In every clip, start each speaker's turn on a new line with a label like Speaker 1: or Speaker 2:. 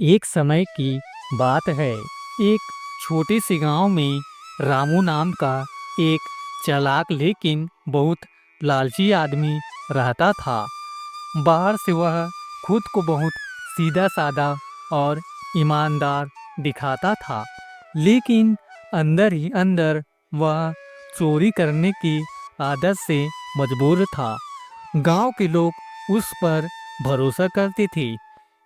Speaker 1: एक समय की बात है। एक छोटे से गांव में रामू नाम का एक चालाक लेकिन बहुत लालची आदमी रहता था। बाहर से वह खुद को बहुत सीधा साधा और ईमानदार दिखाता था, लेकिन अंदर ही अंदर वह चोरी करने की आदत से मजबूर था। गांव के लोग उस पर भरोसा करते थे,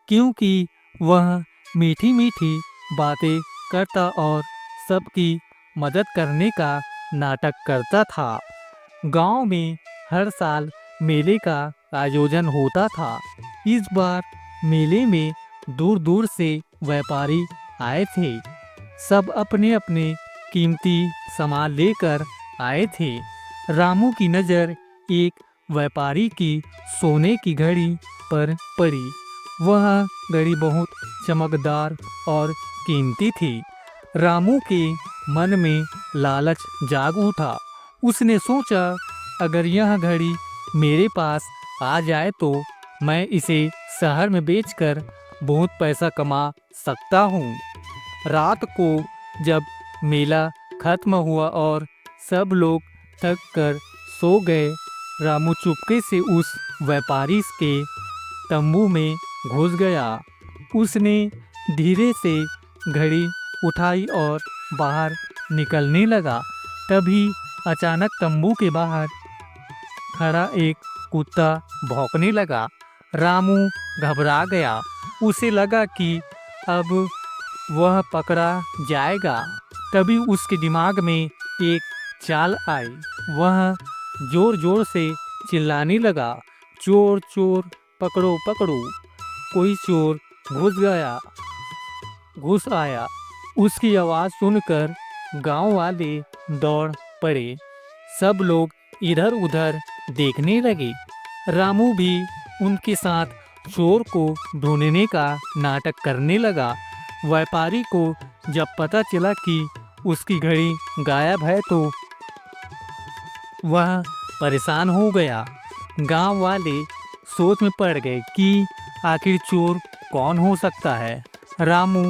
Speaker 1: क्योंकि वह मीठी मीठी बातें करता और सबकी मदद करने का नाटक करता था। गांव में हर साल मेले का आयोजन होता था। इस बार मेले में दूर दूर से व्यापारी आए थे। सब अपने अपने कीमती सामान लेकर आए थे। रामू की नज़र एक व्यापारी की सोने की घड़ी पर पड़ी। वह घड़ी बहुत चमकदार और कीमती थी। रामू के मन में लालच जाग उठा। उसने सोचा, अगर यह घड़ी मेरे पास आ जाए तो मैं इसे शहर में बेचकर बहुत पैसा कमा सकता हूँ। रात को जब मेला खत्म हुआ और सब लोग थक कर सो गए, रामू चुपके से उस व्यापारी के तंबू में घुस गया। उसने धीरे से घड़ी उठाई और बाहर निकलने लगा। तभी अचानक तंबू के बाहर खड़ा एक कुत्ता भौंकने लगा। रामू घबरा गया। उसे लगा कि अब वह पकड़ा जाएगा। तभी उसके दिमाग में एक चाल आई। वह जोर जोर से चिल्लाने लगा, चोर चोर, पकड़ो पकड़ो। कोई चोर घुस आया। उसकी आवाज़ सुनकर गांव वाले दौड़ पड़े। सब लोग इधर उधर देखने लगे। रामू भी उनके साथ चोर को ढूंढने का नाटक करने लगा। व्यापारी को जब पता चला कि उसकी घड़ी गायब है तो वह परेशान हो गया। गांव वाले सोच में पड़ गए कि आखिर चोर कौन हो सकता है। रामू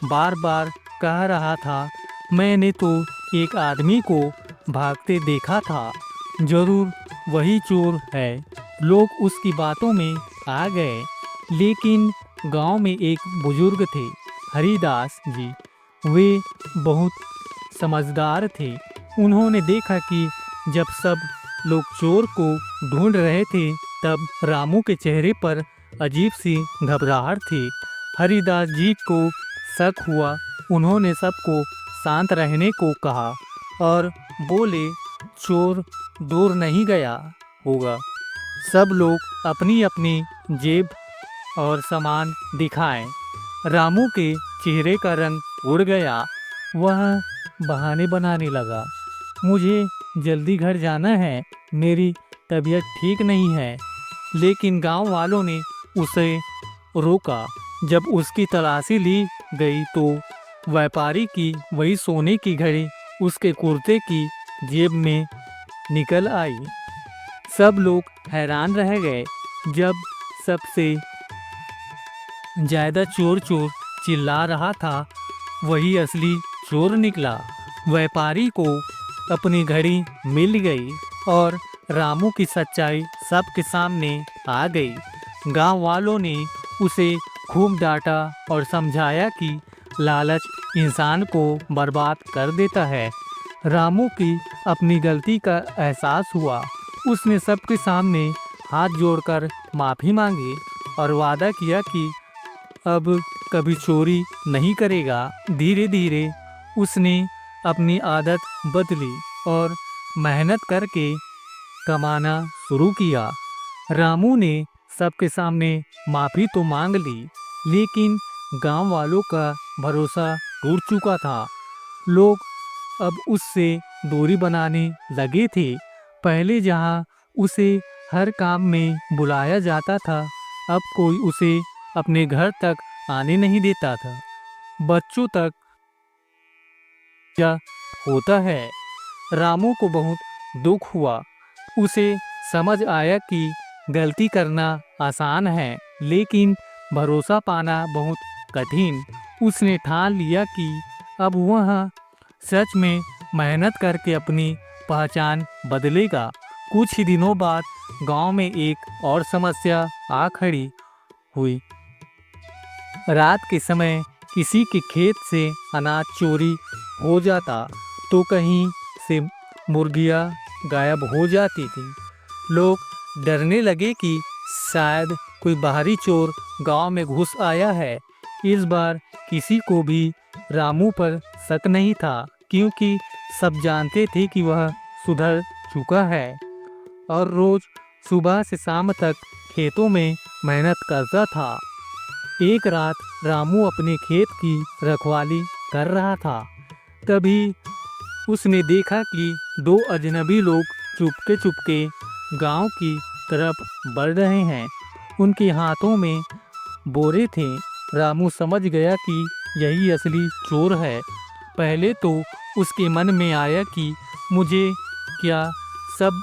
Speaker 1: बार बार कह रहा था, मैंने तो एक आदमी को भागते देखा था, जरूर वही चोर है। लोग उसकी बातों में आ गए, लेकिन गांव में एक बुजुर्ग थे, हरिदास जी। वे बहुत समझदार थे। उन्होंने देखा कि जब सब लोग चोर को ढूंढ रहे थे, तब रामू के चेहरे पर अजीब सी घबराहट थी। हरिदास जी को शक हुआ। उन्होंने सबको शांत रहने को कहा और बोले, चोर दूर नहीं गया होगा। सब लोग अपनी अपनी जेब और सामान दिखाएं। रामू के चेहरे का रंग उड़ गया। वह बहाने बनाने लगा, मुझे जल्दी घर जाना है, मेरी तबीयत ठीक नहीं है। लेकिन गांव वालों ने उसे रोका। जब उसकी तलाशी ली गई तो व्यापारी की वही सोने की घड़ी उसके कुर्ते की जेब में निकल आई। सब लोग हैरान रह गए। जब सबसे ज्यादा चोर चोर चिल्ला रहा था, वही असली चोर निकला। व्यापारी को अपनी घड़ी मिल गई और रामू की सच्चाई सबके सामने आ गई। गांव वालों ने उसे खूब डांटा और समझाया कि लालच इंसान को बर्बाद कर देता है। रामू की अपनी गलती का एहसास हुआ। उसने सबके सामने हाथ जोड़कर माफ़ी मांगी और वादा किया कि अब कभी चोरी नहीं करेगा। धीरे धीरे उसने अपनी आदत बदली और मेहनत करके कमाना शुरू किया। रामू ने सबके सामने माफ़ी तो मांग ली, लेकिन गांव वालों का भरोसा टूट चुका था। लोग अब उससे दूरी बनाने लगे थे। पहले जहां उसे हर काम में बुलाया जाता था, अब कोई उसे अपने घर तक आने नहीं देता था। बच्चों तक क्या होता है। रामू को बहुत दुख हुआ। उसे समझ आया कि गलती करना आसान है, लेकिन भरोसा पाना बहुत कठिन। उसने ठान लिया कि अब वह सच में मेहनत करके अपनी पहचान बदलेगा। कुछ ही दिनों बाद गांव में एक और समस्या आ खड़ी हुई। रात के समय किसी के खेत से अनाज चोरी हो जाता तो कहीं से मुर्गियाँ गायब हो जाती थी। लोग डरने लगे कि शायद कोई बाहरी चोर गांव में घुस आया है। इस बार किसी को भी रामू पर शक नहीं था, क्योंकि सब जानते थे कि वह सुधर चुका है और रोज सुबह से शाम तक खेतों में मेहनत करता था। एक रात रामू अपने खेत की रखवाली कर रहा था। तभी उसने देखा कि दो अजनबी लोग चुपके चुपके गांव की तरफ बढ़ रहे हैं। उनके हाथों में बोरे थे। रामू समझ गया कि यही असली चोर है। पहले तो उसके मन में आया कि मुझे क्या, सब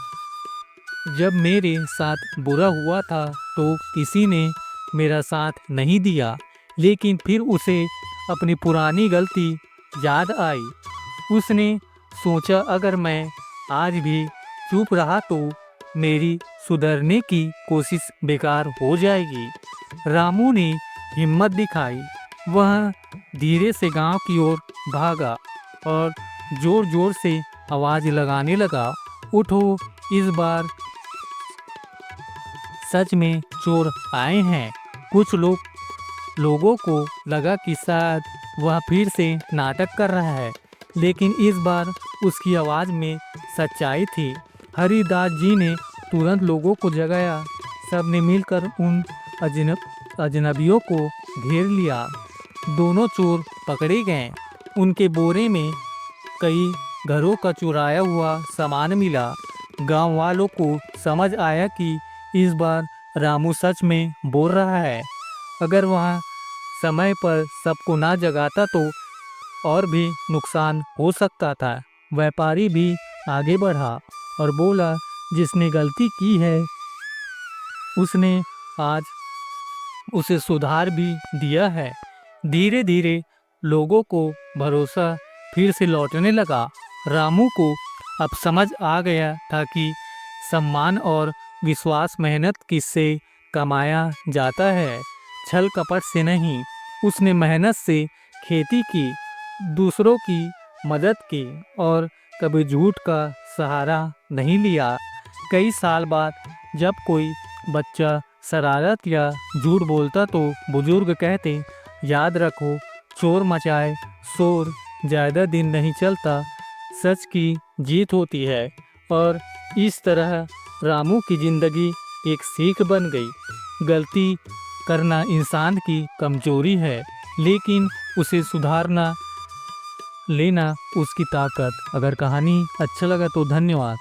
Speaker 1: जब मेरे साथ बुरा हुआ था तो किसी ने मेरा साथ नहीं दिया। लेकिन फिर उसे अपनी पुरानी गलती याद आई। उसने सोचा, अगर मैं आज भी चुप रहा तो मेरी सुधरने की कोशिश बेकार हो जाएगी। रामू ने हिम्मत दिखाई। वह धीरे से गांव की ओर भागा और जोर जोर से आवाज लगाने लगा, उठो, इस बार सच में चोर आए हैं। कुछ लोगों को लगा कि शायद वह फिर से नाटक कर रहा है, लेकिन इस बार उसकी आवाज़ में सच्चाई थी। हरिदास जी ने तुरंत लोगों को जगाया। सबने मिलकर उन अजनबियों को घेर लिया। दोनों चोर पकड़े गए। उनके बोरे में कई घरों का चुराया हुआ सामान मिला। गांव वालों को समझ आया कि इस बार रामू सच में बोल रहा है। अगर वह समय पर सबको ना जगाता तो और भी नुकसान हो सकता था। व्यापारी भी आगे बढ़ा और बोला, जिसने गलती की है उसने आज उसे सुधार भी दिया है। धीरे धीरे लोगों को भरोसा फिर से लौटने लगा। रामू को अब समझ आ गया था कि सम्मान और विश्वास मेहनत से कमाया जाता है, छल कपट से नहीं। उसने मेहनत से खेती की, दूसरों की मदद की और कभी झूठ का सहारा नहीं लिया। कई साल बाद जब कोई बच्चा शरारत या झूठ बोलता तो बुजुर्ग कहते, याद रखो, चोर मचाए शोर ज़्यादा दिन नहीं चलता, सच की जीत होती है। और इस तरह रामू की जिंदगी एक सीख बन गई। गलती करना इंसान की कमजोरी है, लेकिन उसे सुधारना लेना उसकी ताकत। अगर कहानी अच्छा लगा तो धन्यवाद।